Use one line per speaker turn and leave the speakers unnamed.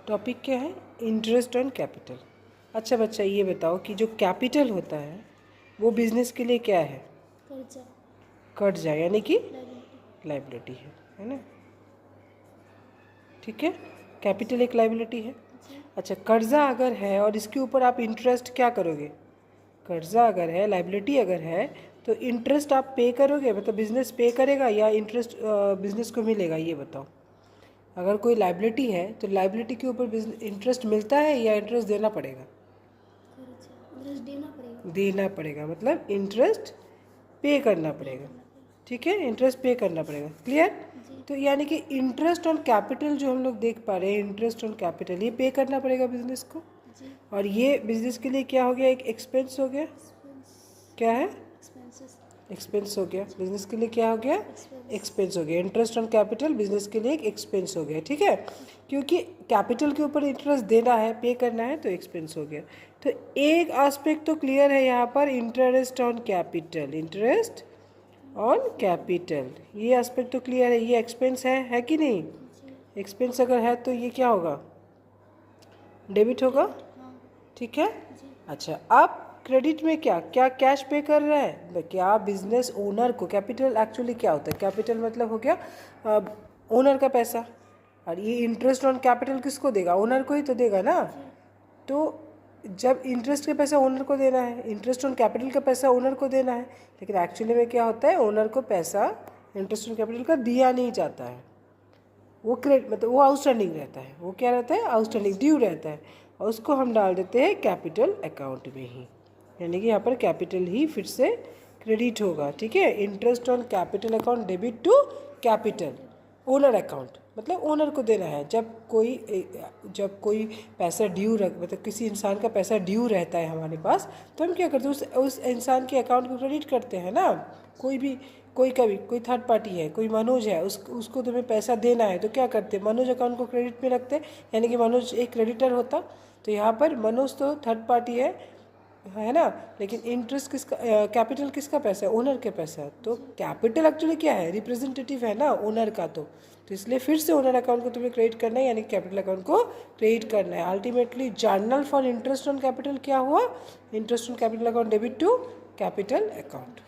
Topic क्या है? Interest on capital. अच्छा बच्चा ये बताओ कि जो कैपिटल होता है वो बिजनेस के लिए क्या है?
कर्जा,
कर्जा, यानी कि
लायबिलिटी।
लाइबिलिटी है ना? ठीक है, कैपिटल एक लाइबिलिटी है। अच्छा, कर्जा अगर है और इसके ऊपर आप इंटरेस्ट क्या करोगे? कर्जा अगर है, लाइबिलिटी अगर है, तो इंटरेस्ट आप पे करोगे, मतलब बिजनेस पे करेगा या इंटरेस्ट बिजनेस को मिलेगा, ये बताओ। अगर कोई लाइबिलिटी है तो लाइबिलिटी के ऊपर इंटरेस्ट मिलता है या इंटरेस्ट देना पड़ेगा?
इंटरेस्ट देना पड़ेगा।
देना पड़ेगा, मतलब इंटरेस्ट पे करना पड़ेगा। ठीक है, इंटरेस्ट पे करना पड़ेगा। क्लियर? तो यानी कि इंटरेस्ट ऑन कैपिटल जो हम लोग देख पा रहे हैं, इंटरेस्ट ऑन कैपिटल, ये पे करना पड़ेगा बिजनेस को।
जी।
और ये बिजनेस के लिए क्या हो गया? एक एक्सपेंस हो गया। क्या है?
एक्सपेंसेस।
एक्सपेंस हो गया। बिजनेस के लिए क्या हो गया? एक्सपेंस हो गया। इंटरेस्ट ऑन कैपिटल बिजनेस के लिए एक एक्सपेंस हो गया। ठीक है, क्योंकि कैपिटल के ऊपर इंटरेस्ट देना है, पे करना है, तो एक्सपेंस हो गया। तो एक एस्पेक्ट तो क्लियर है यहाँ पर, interest on capital, interest on capital, ये एस्पेक्ट तो क्लियर है। ये एक्सपेंस है कि नहीं? एक्सपेंस अगर है तो ये क्या होगा? डेबिट होगा। ठीक है। अच्छा, अब क्रेडिट में क्या क्या कैश पे कर रहा है? क्या बिजनेस ओनर को, कैपिटल एक्चुअली क्या होता है? कैपिटल मतलब हो गया ओनर का पैसा, और ये इंटरेस्ट ऑन कैपिटल किसको देगा? ओनर को ही तो देगा ना। तो जब इंटरेस्ट का पैसा ओनर को देना है, इंटरेस्ट ऑन कैपिटल का पैसा ओनर को देना है, लेकिन एक्चुअली में क्या होता है? ओनर को पैसा इंटरेस्ट ऑन कैपिटल का दिया नहीं जाता है, वो क्रेडिट मतलब वो आउटस्टैंडिंग रहता है। वो क्या रहता है? आउटस्टैंडिंग, ड्यू रहता है, और उसको हम डाल देते हैं कैपिटल अकाउंट में ही, यानी कि यहाँ पर कैपिटल ही फिर से क्रेडिट होगा। ठीक है, interest on capital account debit to capital owner account, मतलब ओनर को देना है। जब कोई पैसा ड्यू रख, मतलब किसी इंसान का पैसा ड्यू रहता है हमारे पास, तो हम क्या करते हैं? उस इंसान के अकाउंट को क्रेडिट करते हैं ना। कोई थर्ड पार्टी है, कोई मनोज है, उसको तुम्हें पैसा देना है, तो क्या करते हैं? मनोज अकाउंट को क्रेडिट पे रखते हैं, यानी कि मनोज एक क्रेडिटर होता। तो यहाँ पर मनोज तो थर्ड पार्टी है ना, लेकिन इंटरेस्ट किसका, कैपिटल किसका पैसा है? ओनर के पैसा है। तो कैपिटल एक्चुअली क्या है? रिप्रेजेंटेटिव है ना ओनर का। तो इसलिए फिर से ओनर अकाउंट को तुम्हें क्रेडिट करना है, यानी कैपिटल अकाउंट को क्रेडिट करना है। Ultimately journal for interest on capital क्या हुआ? Interest on capital account debit to capital account.